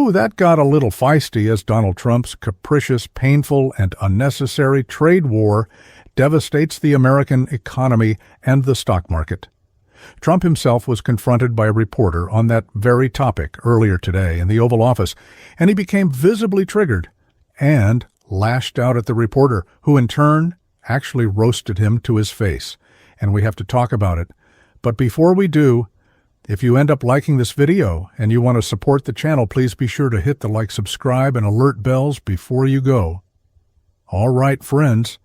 Ooh, that got a little feisty as Donald Trump's capricious, painful, and unnecessary trade war devastates the American economy and the stock market. Trump himself was confronted by a reporter on that very topic earlier today in the Oval Office, and he became visibly triggered and lashed out at the reporter, who in turn actually roasted him to his face. And we have to talk about it. But before we do, if you end up liking this video and you want to support the channel, please be sure to hit the like, subscribe, and alert bells before you go. All right, friends.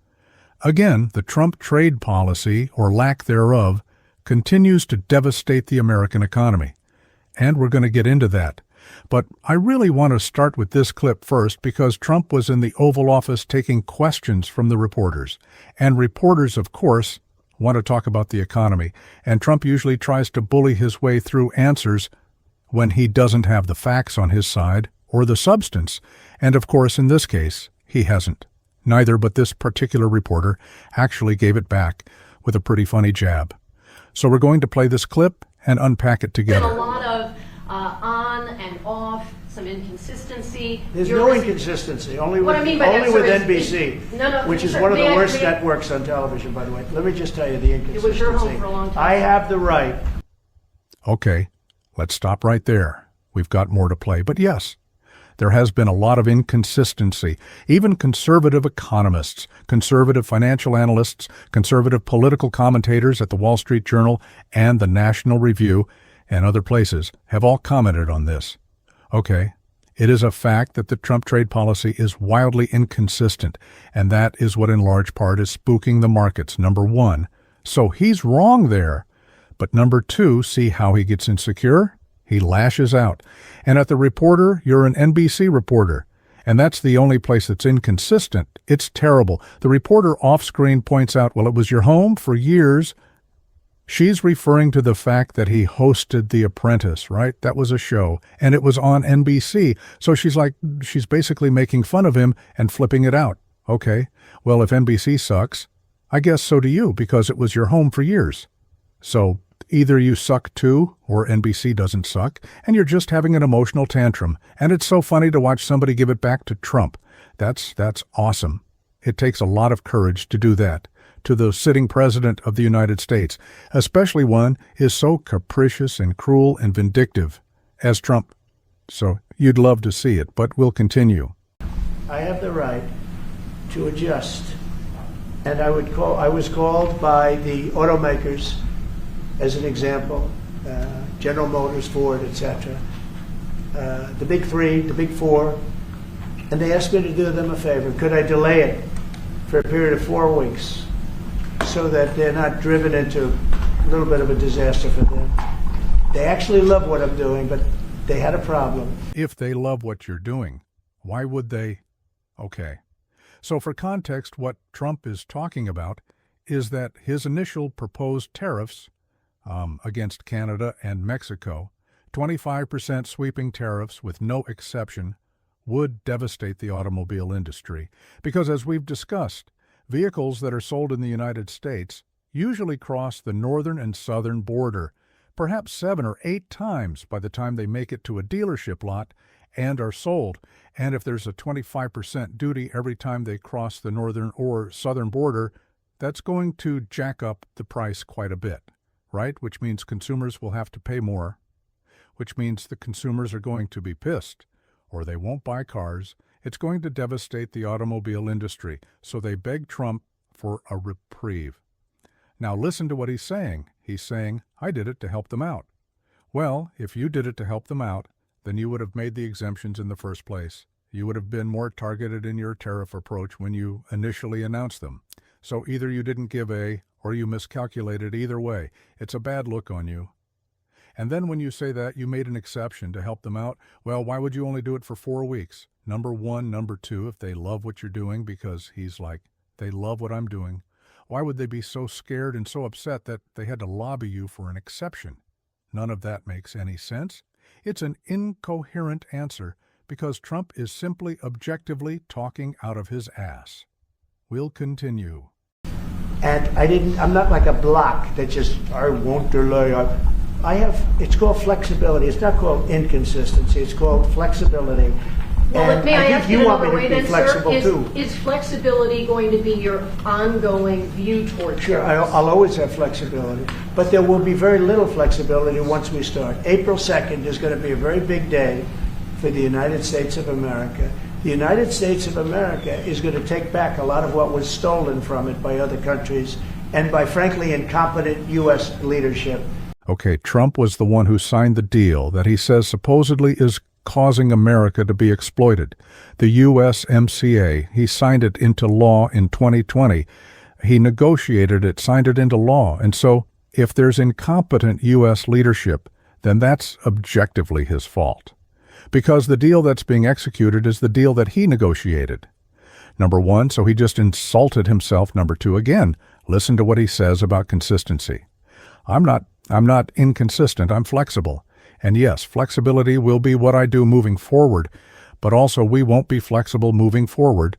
Again, the Trump trade policy, or lack thereof, continues to devastate the American economy. And we're going to get into that. But I really want to start with this clip first because Trump was in the Oval Office taking questions from the reporters. And reporters, of course, want to talk about the economy, and Trump usually tries to bully his way through answers when he doesn't have the facts on his side or the substance. And of course, in this case, he hasn't. Neither, but this particular reporter actually gave it back with a pretty funny jab. So we're going to play this clip and unpack it together. Been a lot of on and off, some inconsistency. There's no inconsistency, only with NBC, which is one of the worst networks on television, by the way. Let me just tell you the inconsistency. It was your home for a long time. I have the right. Okay, let's stop right there. We've got more to play. But yes, there has been a lot of inconsistency. Even conservative economists, conservative financial analysts, conservative political commentators at the Wall Street Journal and the National Review and other places have all commented on this. Okay, it is a fact that the Trump trade policy is wildly inconsistent, and that is what in large part is spooking the markets, number one. So he's wrong there. But number two, see how he gets insecure? He lashes out. And at the reporter, you're an NBC reporter. And that's the only place that's inconsistent. It's terrible. The reporter off-screen points out, well, it was your home for years. She's referring to the fact that he hosted The Apprentice, right? That was a show, and it was on NBC. So she's basically making fun of him and flipping it out. Okay, well, if NBC sucks, I guess so do you, because it was your home for years. So either you suck too, or NBC doesn't suck, and you're just having an emotional tantrum. And it's so funny to watch somebody give it back to Trump. That's awesome. It takes a lot of courage to do that to the sitting president of the United States, especially one is so capricious and cruel and vindictive as Trump. So you'd love to see it, but we'll continue. I have the right to adjust. And I was called by the automakers, as an example, General Motors, Ford, etc., the big three, the big four, and they asked me to do them a favor. Could I delay it for a period of 4 weeks so that they're not driven into a little bit of a disaster for them? They actually love what I'm doing, but they had a problem. If they love what you're doing, why would they? Okay. So for context, what Trump is talking about is that his initial proposed tariffs against Canada and Mexico, 25% sweeping tariffs with no exception, would devastate the automobile industry. Because as we've discussed, vehicles that are sold in the United States usually cross the northern and southern border, perhaps 7 or 8 times by the time they make it to a dealership lot and are sold. And if there's a 25% duty every time they cross the northern or southern border, that's going to jack up the price quite a bit, right? Which means consumers will have to pay more, which means the consumers are going to be pissed, or they won't buy cars. It's going to devastate the automobile industry, so they beg Trump for a reprieve. Now listen to what he's saying. He's saying, I did it to help them out. Well, if you did it to help them out, then you would have made the exemptions in the first place. You would have been more targeted in your tariff approach when you initially announced them. So either you didn't give or you miscalculated. Either way, it's a bad look on you. And then when you say that you made an exception to help them out, well, why would you only do it for 4 weeks? Number one. Number two, if they love what you're doing, because he's like, they love what I'm doing, why would they be so scared and so upset that they had to lobby you for an exception? None of that makes any sense. It's an incoherent answer because Trump is simply objectively talking out of his ass. We'll continue. And I'm not like a block that just, I won't delay. it's called flexibility. It's not called inconsistency. It's called flexibility. Well, And may I I ask think you you want another me way to be then, flexible sir? too. Is flexibility going to be your ongoing view toward Sure, terrorism? I'll always have flexibility, but there will be very little flexibility once we start. April 2nd is going to be a very big day for the United States of America. The United States of America is going to take back a lot of what was stolen from it by other countries and by, frankly, incompetent U.S. leadership. Okay, Trump was the one who signed the deal that he says supposedly is causing America to be exploited. The USMCA, he signed it into law in 2020. He negotiated it, signed it into law. And so if there's incompetent U.S. leadership, then that's objectively his fault. Because the deal that's being executed is the deal that he negotiated. Number one, so he just insulted himself. Number two, again, listen to what he says about consistency. I'm not inconsistent, I'm flexible. And yes, flexibility will be what I do moving forward, but also we won't be flexible moving forward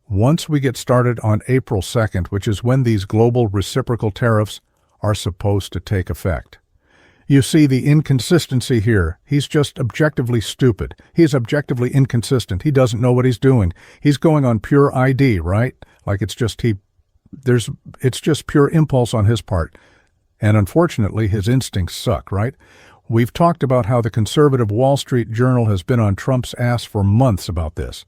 once we get started on April 2nd, which is when these global reciprocal tariffs are supposed to take effect. You see the inconsistency here. He's just objectively stupid. He's objectively inconsistent. He doesn't know what he's doing. He's going on pure ID, right? Like it's just pure impulse on his part. And unfortunately, his instincts suck, right? We've talked about how the conservative Wall Street Journal has been on Trump's ass for months about this.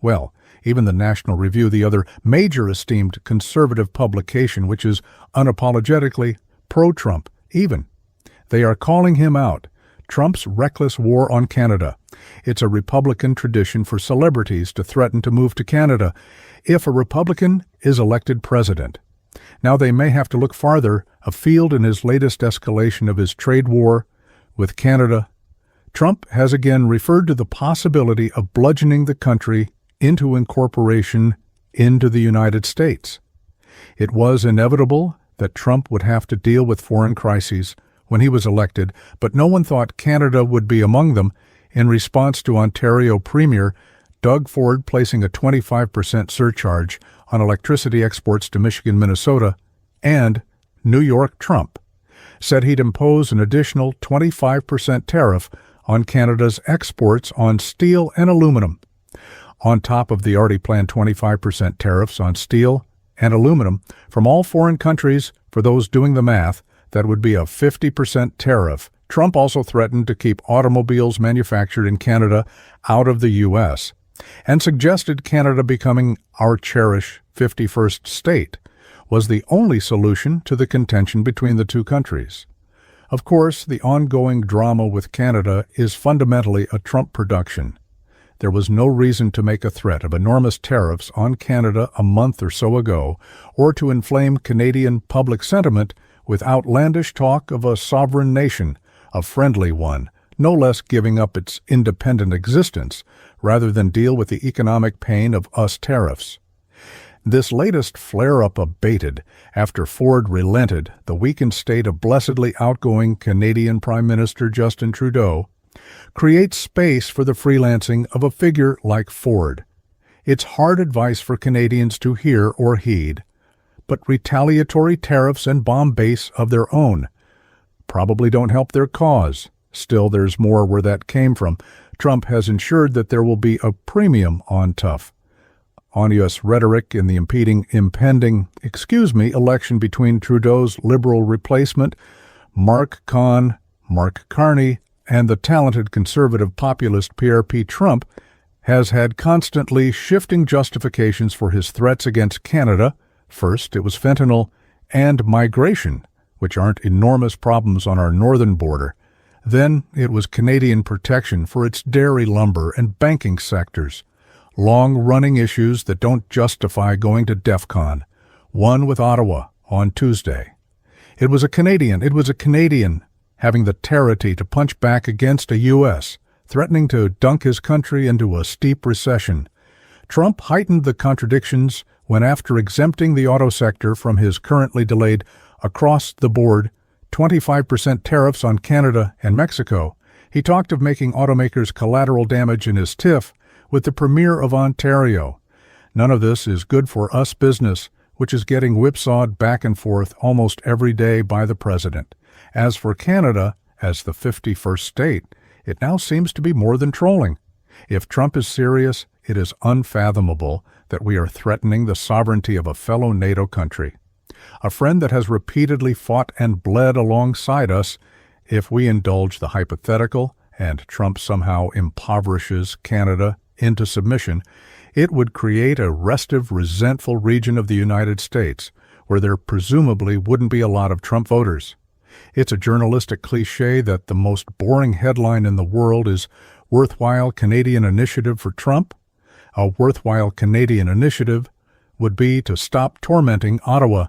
Well, even the National Review, the other major esteemed conservative publication, which is unapologetically pro-Trump, even. They are calling him out. Trump's reckless war on Canada. It's a Republican tradition for celebrities to threaten to move to Canada if a Republican is elected president. Now they may have to look farther afield in his latest escalation of his trade war with Canada. Trump has again referred to the possibility of bludgeoning the country into incorporation into the United States. It was inevitable that Trump would have to deal with foreign crises when he was elected, but no one thought Canada would be among them in response to Ontario Premier Doug Ford placing a 25% surcharge on electricity exports to Michigan, Minnesota, and New York Trump said he'd impose an additional 25% tariff on Canada's exports on steel and aluminum, on top of the already planned 25% tariffs on steel and aluminum from all foreign countries. For those doing the math, that would be a 50% tariff. Trump also threatened to keep automobiles manufactured in Canada out of the U.S. and suggested Canada becoming our cherished 51st state was the only solution to the contention between the two countries. Of course, the ongoing drama with Canada is fundamentally a Trump production. There was no reason to make a threat of enormous tariffs on Canada a month or so ago, or to inflame Canadian public sentiment with outlandish talk of a sovereign nation, a friendly one, no less giving up its independent existence, rather than deal with the economic pain of US tariffs. This latest flare-up abated after Ford relented, the weakened state of blessedly outgoing Canadian Prime Minister Justin Trudeau creates space for the freelancing of a figure like Ford. It's hard advice for Canadians to hear or heed, but retaliatory tariffs and bomb base of their own probably don't help their cause. Still, there's more where that came from. Trump has ensured that there will be a premium on tough, on U.S. rhetoric in the impending election between Trudeau's Liberal replacement, Mark Carney, and the talented conservative populist PRP Trump has had constantly shifting justifications for his threats against Canada. First, it was fentanyl and migration, which aren't enormous problems on our northern border. Then it was Canadian protection for its dairy, lumber, and banking sectors. Long-running issues that don't justify going to DEFCON, one with Ottawa on Tuesday. It was a Canadian having the temerity to punch back against a U.S., threatening to dunk his country into a steep recession. Trump heightened the contradictions when, after exempting the auto sector from his currently delayed across-the-board 25% tariffs on Canada and Mexico, he talked of making automakers collateral damage in his tiff with the Premier of Ontario. None of this is good for us business, which is getting whipsawed back and forth almost every day by the President. As for Canada, as the 51st state, it now seems to be more than trolling. If Trump is serious, it is unfathomable that we are threatening the sovereignty of a fellow NATO country, a friend that has repeatedly fought and bled alongside us. If we indulge the hypothetical and Trump somehow impoverishes Canada into submission, it would create a restive, resentful region of the United States where there presumably wouldn't be a lot of Trump voters. It's a journalistic cliché that the most boring headline in the world is "Worthwhile Canadian Initiative for Trump." A worthwhile Canadian initiative would be to stop tormenting Ottawa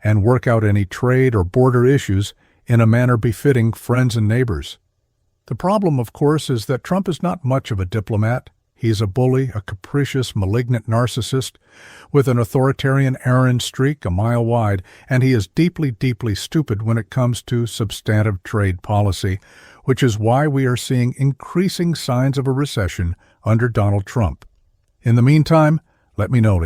and work out any trade or border issues in a manner befitting friends and neighbors. The problem, of course, is that Trump is not much of a diplomat. He's a bully, a capricious, malignant narcissist with an authoritarian errand streak a mile wide, and he is deeply, deeply stupid when it comes to substantive trade policy, which is why we are seeing increasing signs of a recession under Donald Trump. In the meantime, let me know.